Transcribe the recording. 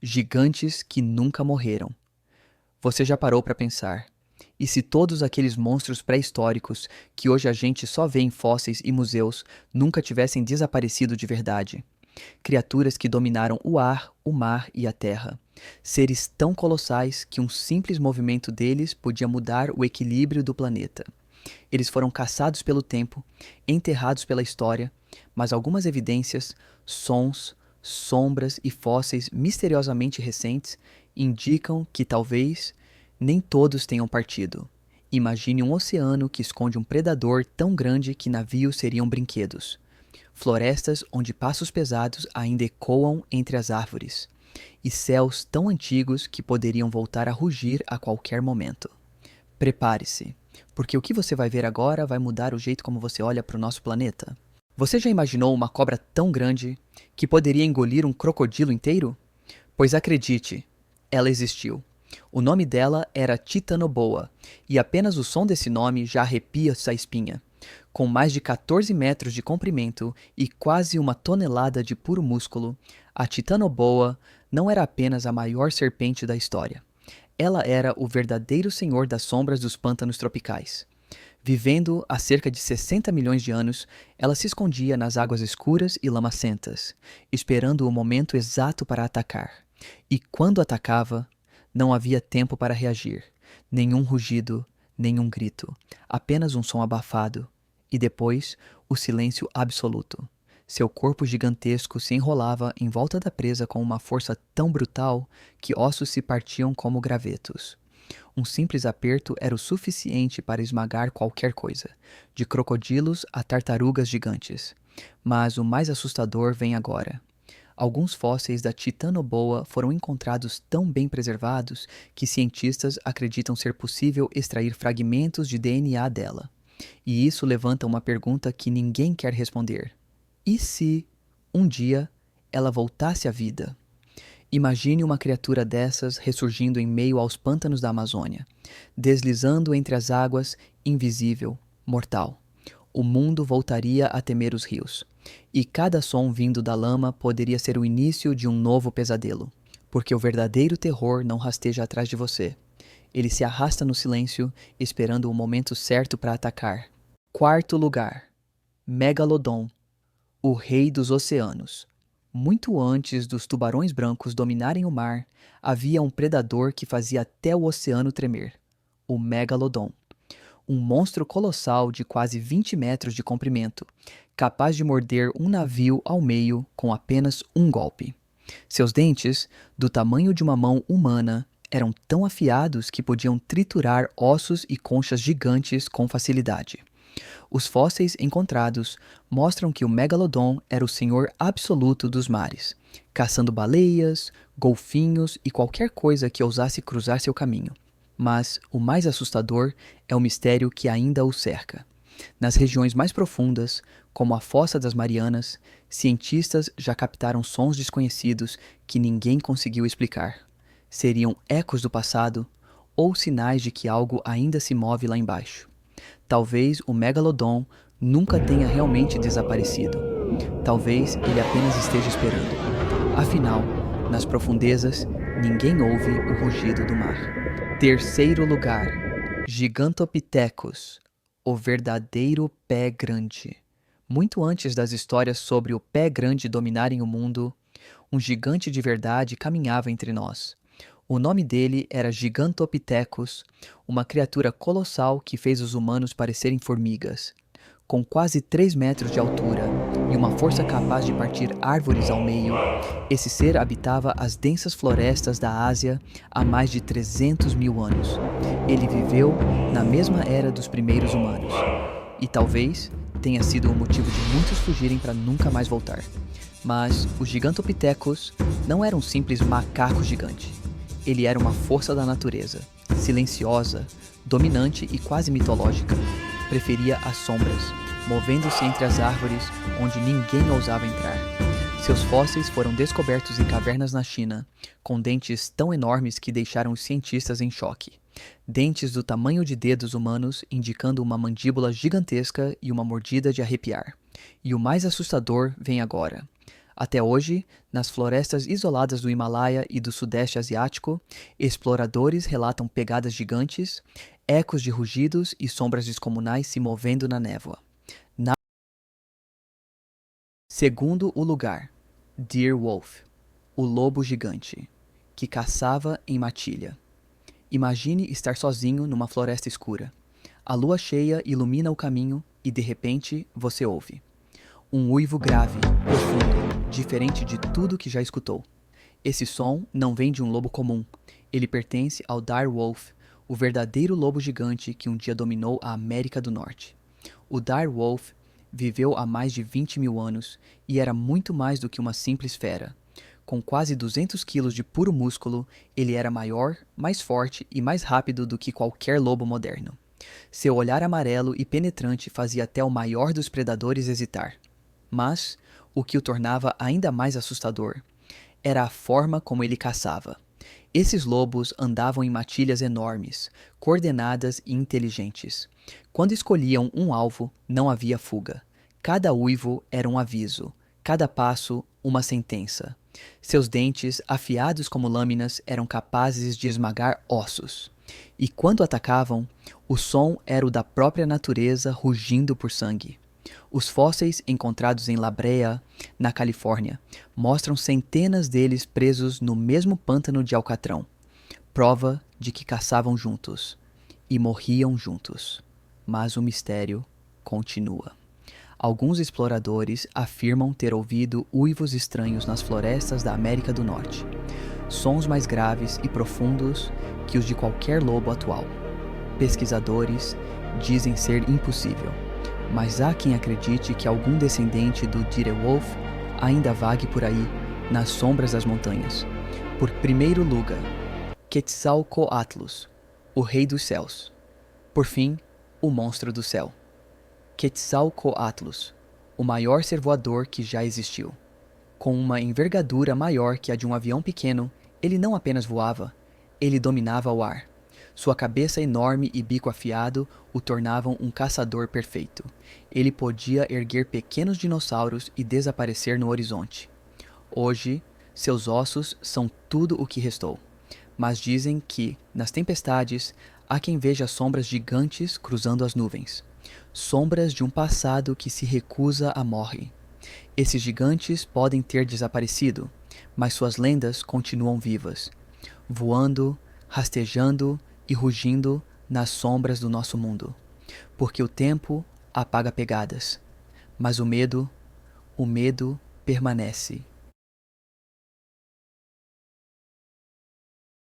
gigantes que nunca morreram. Você já parou para pensar? E se todos aqueles monstros pré-históricos que hoje a gente só vê em fósseis e museus nunca tivessem desaparecido de verdade? Criaturas que dominaram o ar, o mar e a terra. Seres tão colossais que um simples movimento deles podia mudar o equilíbrio do planeta. Eles foram caçados pelo tempo, enterrados pela história, mas algumas evidências, sons, sombras e fósseis misteriosamente recentes indicam que talvez nem todos tenham partido. Imagine um oceano que esconde um predador tão grande que navios seriam brinquedos. Florestas onde passos pesados ainda ecoam entre as árvores. E céus tão antigos que poderiam voltar a rugir a qualquer momento. Prepare-se, porque o que você vai ver agora vai mudar o jeito como você olha para o nosso planeta. Você já imaginou uma cobra tão grande que poderia engolir um crocodilo inteiro? Pois acredite, ela existiu. O nome dela era Titanoboa, e apenas o som desse nome já arrepia sua espinha. Com mais de 14 metros de comprimento e quase 1 tonelada de puro músculo, a Titanoboa não era apenas a maior serpente da história. Ela era o verdadeiro senhor das sombras dos pântanos tropicais. Vivendo há cerca de 60 milhões de anos, ela se escondia nas águas escuras e lamacentas, esperando o momento exato para atacar. E quando atacava, não havia tempo para reagir. Nenhum rugido, nenhum grito, apenas um som abafado. E depois, o silêncio absoluto. Seu corpo gigantesco se enrolava em volta da presa com uma força tão brutal que ossos se partiam como gravetos. Um simples aperto era o suficiente para esmagar qualquer coisa, de crocodilos a tartarugas gigantes. Mas o mais assustador vem agora. Alguns fósseis da Titanoboa foram encontrados tão bem preservados que cientistas acreditam ser possível extrair fragmentos de DNA dela. E isso levanta uma pergunta que ninguém quer responder. E se, um dia, ela voltasse à vida? Imagine uma criatura dessas ressurgindo em meio aos pântanos da Amazônia, deslizando entre as águas, invisível, mortal. O mundo voltaria a temer os rios, e cada som vindo da lama poderia ser o início de um novo pesadelo, porque o verdadeiro terror não rasteja atrás de você. Ele se arrasta no silêncio, esperando o momento certo para atacar. Quarto lugar, Megalodon, o rei dos oceanos. Muito antes dos tubarões brancos dominarem o mar, havia um predador que fazia até o oceano tremer, o Megalodon. Um monstro colossal de quase 20 metros de comprimento, capaz de morder um navio ao meio com apenas um golpe. Seus dentes, do tamanho de uma mão humana, eram tão afiados que podiam triturar ossos e conchas gigantes com facilidade. Os fósseis encontrados mostram que o Megalodon era o senhor absoluto dos mares, caçando baleias, golfinhos e qualquer coisa que ousasse cruzar seu caminho. Mas o mais assustador é o mistério que ainda o cerca. Nas regiões mais profundas, como a Fossa das Marianas, cientistas já captaram sons desconhecidos que ninguém conseguiu explicar. Seriam ecos do passado ou sinais de que algo ainda se move lá embaixo. Talvez o Megalodon nunca tenha realmente desaparecido. Talvez ele apenas esteja esperando. Afinal, nas profundezas, ninguém ouve o rugido do mar. Terceiro lugar, Gigantopithecus, o verdadeiro pé grande. Muito antes das histórias sobre o pé grande dominarem o mundo, um gigante de verdade caminhava entre nós. O nome dele era Gigantopithecus, uma criatura colossal que fez os humanos parecerem formigas. Com quase 3 metros de altura e uma força capaz de partir árvores ao meio, esse ser habitava as densas florestas da Ásia há mais de 300 mil anos. Ele viveu na mesma era dos primeiros humanos. E talvez tenha sido o motivo de muitos fugirem para nunca mais voltar. Mas o Gigantopithecus não era um simples macaco gigante. Ele era uma força da natureza, silenciosa, dominante e quase mitológica. Preferia as sombras, movendo-se entre as árvores onde ninguém ousava entrar. Seus fósseis foram descobertos em cavernas na China, com dentes tão enormes que deixaram os cientistas em choque. Dentes do tamanho de dedos humanos, indicando uma mandíbula gigantesca e uma mordida de arrepiar. E o mais assustador vem agora. Até hoje, nas florestas isoladas do Himalaia e do Sudeste Asiático, exploradores relatam pegadas gigantes, ecos de rugidos e sombras descomunais se movendo na névoa. Segundo o lugar, Deer Wolf, o lobo gigante, que caçava em matilha. Imagine estar sozinho numa floresta escura. A lua cheia ilumina o caminho e, de repente, você ouve um uivo grave, profundo, diferente de tudo que já escutou. Esse som não vem de um lobo comum. Ele pertence ao Dire Wolf, o verdadeiro lobo gigante que um dia dominou a América do Norte. O Dire Wolf viveu há mais de 20 mil anos e era muito mais do que uma simples fera. Com quase 200 quilos de puro músculo, ele era maior, mais forte e mais rápido do que qualquer lobo moderno. Seu olhar amarelo e penetrante fazia até o maior dos predadores hesitar. Mas o que o tornava ainda mais assustador era a forma como ele caçava. Esses lobos andavam em matilhas enormes, coordenadas e inteligentes. Quando escolhiam um alvo, não havia fuga. Cada uivo era um aviso, cada passo uma sentença. Seus dentes, afiados como lâminas, eram capazes de esmagar ossos. E quando atacavam, o som era o da própria natureza rugindo por sangue. Os fósseis encontrados em La Brea, na Califórnia, mostram centenas deles presos no mesmo pântano de Alcatrão, prova de que caçavam juntos e morriam juntos. Mas o mistério continua. Alguns exploradores afirmam ter ouvido uivos estranhos nas florestas da América do Norte, sons mais graves e profundos que os de qualquer lobo atual. Pesquisadores dizem ser impossível, mas há quem acredite que algum descendente do Dire Wolf ainda vague por aí, nas sombras das montanhas. Por primeiro lugar, Quetzalcoatlus, o rei dos céus. Por fim, o monstro do céu. Quetzalcoatlus, o maior ser voador que já existiu. Com uma envergadura maior que a de um avião pequeno, ele não apenas voava, ele dominava o ar. Sua cabeça enorme e bico afiado o tornavam um caçador perfeito. Ele podia erguer pequenos dinossauros e desaparecer no horizonte. Hoje, seus ossos são tudo o que restou. Mas dizem que, nas tempestades, há quem veja sombras gigantes cruzando as nuvens. Sombras de um passado que se recusa a morrer. Esses gigantes podem ter desaparecido, mas suas lendas continuam vivas, voando, rastejando e rugindo nas sombras do nosso mundo. Porque o tempo apaga pegadas, mas o medo permanece